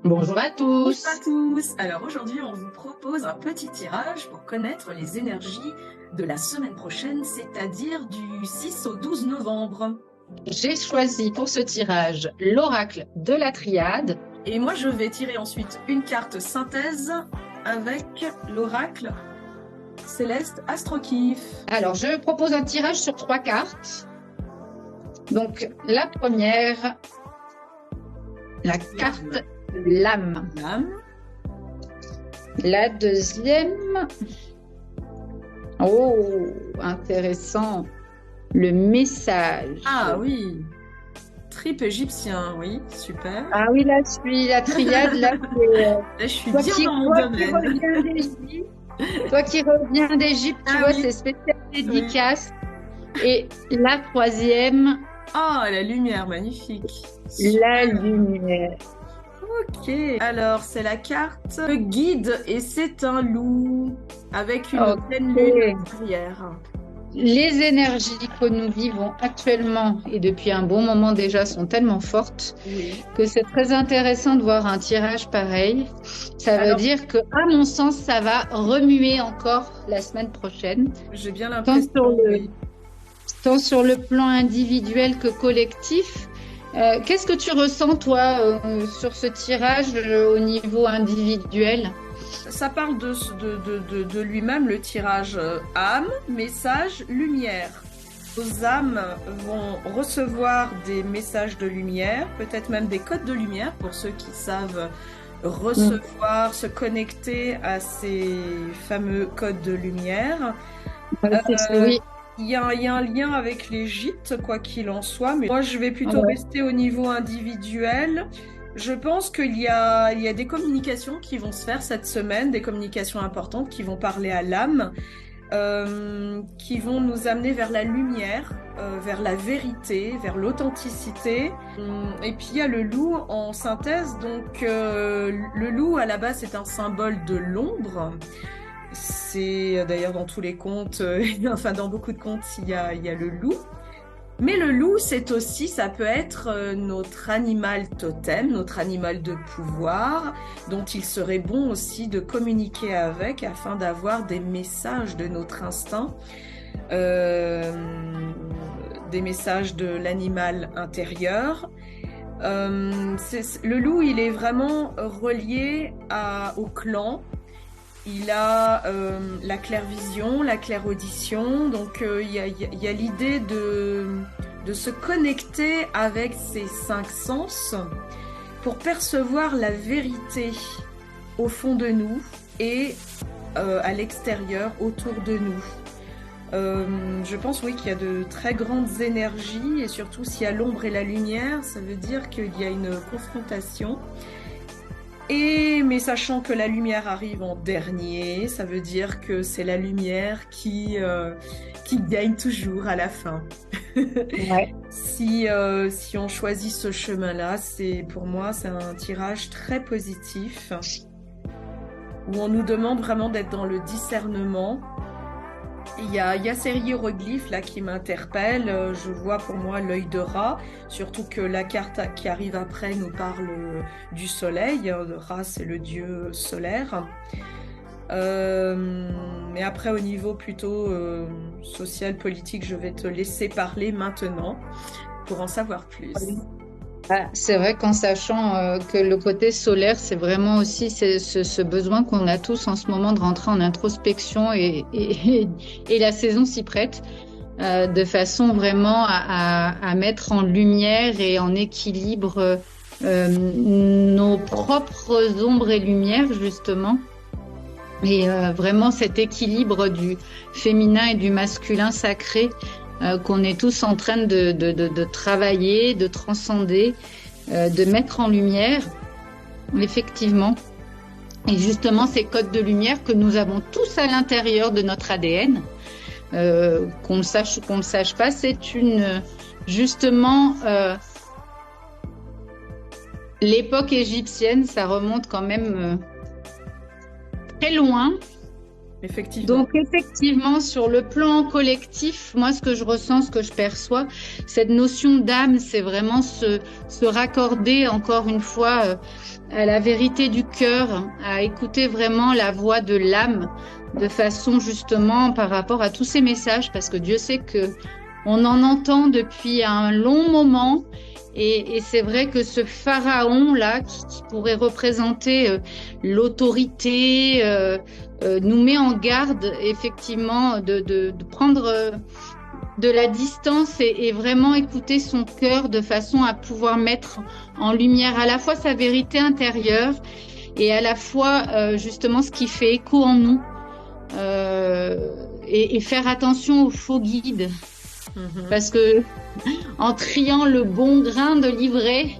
Bonjour à Bonjour tous. à tous. Alors aujourd'hui, on vous propose un petit tirage pour connaître les énergies de la semaine prochaine, c'est-à-dire du 6 au 12 novembre. J'ai choisi pour ce tirage l'oracle de la triade. Et moi, je vais tirer ensuite une carte synthèse avec l'oracle céleste Astrokif. Alors, je propose un tirage sur 3 cartes. Donc, la première, la carte l'âme. L'âme. La deuxième, oh, intéressant, le message. Ah oui, trip égyptien, oui, super. Ah oui, là, la triade, là, Là, je suis bien dans mon domaine. Toi qui reviens d'Égypte, tu vois, oui. c'est spécial dédicace. Et la troisième, Ah, la lumière, magnifique. la lumière. Ok, alors c'est la carte guide et c'est un loup avec une pleine lune derrière. Les énergies que nous vivons actuellement et depuis un bon moment déjà sont tellement fortes que c'est très intéressant de voir un tirage pareil. Ça veut dire que, à mon sens, ça va remuer encore la semaine prochaine. J'ai bien l'impression. Tant sur le plan individuel que collectif. Qu'est-ce que tu ressens, toi, sur ce tirage au niveau individuel ? Ça parle de lui-même, le tirage âme, message, lumière. Vos âmes vont recevoir des messages de lumière, peut-être même des codes de lumière pour ceux qui savent recevoir, se connecter à ces fameux codes de lumière. Oui. Il y a un lien avec l'Égypte, quoi qu'il en soit, mais moi je vais plutôt rester au niveau individuel. Je pense qu'il y a des communications qui vont se faire cette semaine, des communications importantes qui vont parler à l'âme, qui vont nous amener vers la lumière, vers la vérité, vers l'authenticité. Et puis il y a le loup en synthèse, donc le loup à la base c'est un symbole de l'ombre. C'est d'ailleurs dans tous les contes, enfin dans beaucoup de contes, il y a le loup. Mais le loup, c'est aussi, ça peut être notre animal totem, notre animal de pouvoir, dont il serait bon aussi de communiquer avec afin d'avoir des messages de notre instinct, des messages de l'animal intérieur. Le loup, il est vraiment relié au clan. Il a la clairvision, la clairaudition, donc il y a l'idée de se connecter avec ces 5 sens pour percevoir la vérité au fond de nous et à l'extérieur, autour de nous. Je pense oui qu'il y a de très grandes énergies et surtout s'il y a l'ombre et la lumière, ça veut dire qu'il y a une confrontation. Mais sachant que la lumière arrive en dernier, ça veut dire que c'est la lumière qui gagne toujours à la fin. Ouais. Si on choisit ce chemin-là, pour moi, c'est un tirage très positif où on nous demande vraiment d'être dans le discernement. Il y a ces hiéroglyphes là qui m'interpellent. Je vois pour moi l'œil de rat, surtout que la carte qui arrive après nous parle du soleil. Le rat, c'est le dieu solaire. Mais après, au niveau plutôt social, politique, je vais te laisser parler maintenant pour en savoir plus. C'est vrai qu'en sachant que le côté solaire, c'est vraiment aussi ce besoin qu'on a tous en ce moment de rentrer en introspection et la saison s'y prête de façon vraiment à mettre en lumière et en équilibre nos propres ombres et lumières justement. Et vraiment cet équilibre du féminin et du masculin sacré qu'on est tous en train de travailler, de transcender, de mettre en lumière, effectivement. Et justement, ces codes de lumière que nous avons tous à l'intérieur de notre ADN, qu'on le sache ou qu'on le sache pas, c'est justement l'époque égyptienne, ça remonte quand même très loin. Effectivement. Donc effectivement, sur le plan collectif, moi ce que je ressens, ce que je perçois, cette notion d'âme, c'est vraiment se raccorder encore une fois à la vérité du cœur, à écouter vraiment la voix de l'âme de façon justement par rapport à tous ces messages, parce que Dieu sait que on en entend depuis un long moment. Et c'est vrai que ce pharaon-là, qui pourrait représenter l'autorité, nous met en garde effectivement de prendre de la distance et vraiment écouter son cœur de façon à pouvoir mettre en lumière à la fois sa vérité intérieure et à la fois justement ce qui fait écho en nous et faire attention aux faux guides. Parce que en triant le bon grain de livret,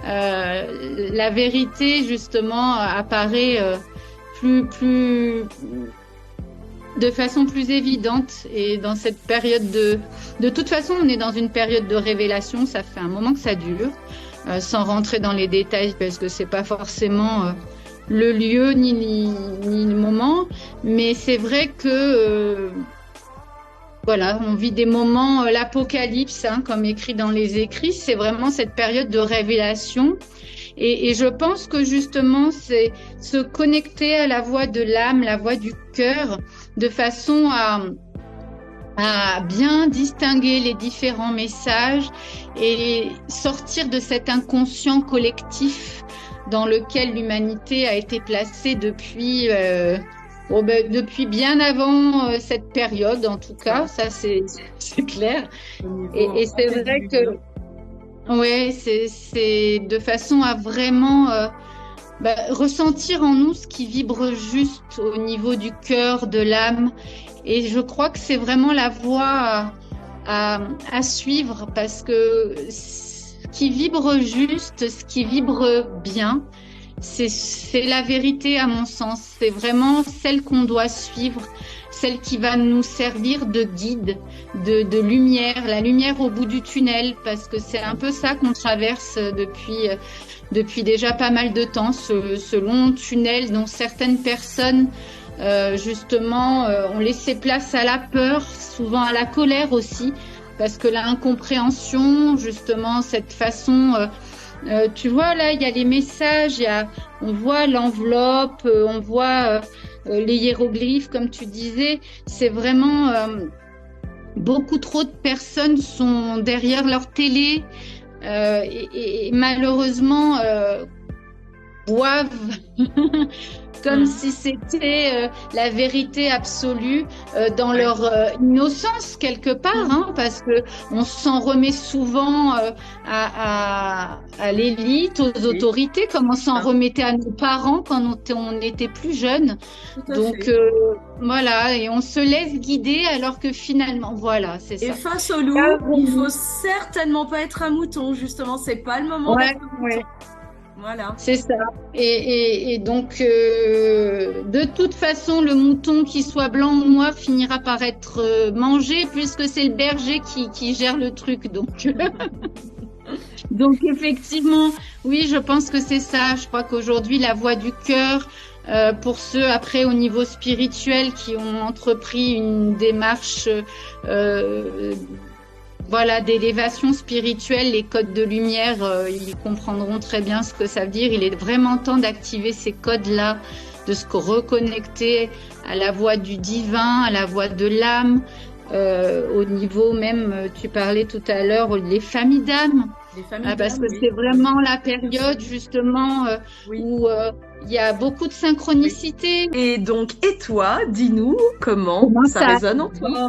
la vérité justement apparaît de façon plus évidente. Et dans cette période de toute façon, on est dans une période de révélation. Ça fait un moment que ça dure, sans rentrer dans les détails parce que c'est pas forcément le lieu ni le moment. Mais c'est vrai que voilà, on vit des moments, l'apocalypse, hein, comme écrit dans les écrits, c'est vraiment cette période de révélation. Et je pense que justement, c'est se connecter à la voix de l'âme, la voix du cœur, de façon à bien distinguer les différents messages et sortir de cet inconscient collectif dans lequel l'humanité a été placée depuis bien avant cette période, en tout cas, ça c'est clair. Et c'est vrai que ouais, c'est de façon à vraiment ressentir en nous ce qui vibre juste au niveau du cœur, de l'âme. Et je crois que c'est vraiment la voie à suivre parce que ce qui vibre juste, ce qui vibre bien, c'est la vérité à mon sens. C'est vraiment celle qu'on doit suivre, celle qui va nous servir de guide, de lumière, la lumière au bout du tunnel, parce que c'est un peu ça qu'on traverse depuis déjà pas mal de temps, ce long tunnel dont certaines personnes justement ont laissé place à la peur, souvent à la colère aussi, parce que l'incompréhension, justement, cette façon tu vois, là, il y a les messages, on voit l'enveloppe, on voit les hiéroglyphes, comme tu disais. C'est vraiment beaucoup trop de personnes sont derrière leur télé et malheureusement boivent comme si c'était la vérité absolue dans leur innocence quelque part, hein, parce que on s'en remet souvent à l'élite, aux autorités, comme on s'en remettait à nos parents quand on était plus jeunes. Donc voilà, et on se laisse guider alors que finalement, voilà, c'est ça. Et face au loup, il faut certainement pas être un mouton, justement, c'est pas le moment d'être un mouton. Voilà. C'est ça. Et donc, de toute façon, le mouton, qu'il soit blanc ou noir, finira par être mangé puisque c'est le berger qui gère le truc. Donc, donc effectivement, oui, je pense que c'est ça. Je crois qu'aujourd'hui, la voix du cœur, pour ceux après au niveau spirituel qui ont entrepris une démarche voilà, d'élévation spirituelle, les codes de lumière, ils comprendront très bien ce que ça veut dire. Il est vraiment temps d'activer ces codes-là, de se reconnecter à la voix du divin, à la voix de l'âme, au niveau même, tu parlais tout à l'heure, les familles d'âmes. Parce que c'est vraiment la période justement où il y a beaucoup de synchronicité. Et donc, et toi, dis-nous comment ça résonne en toi?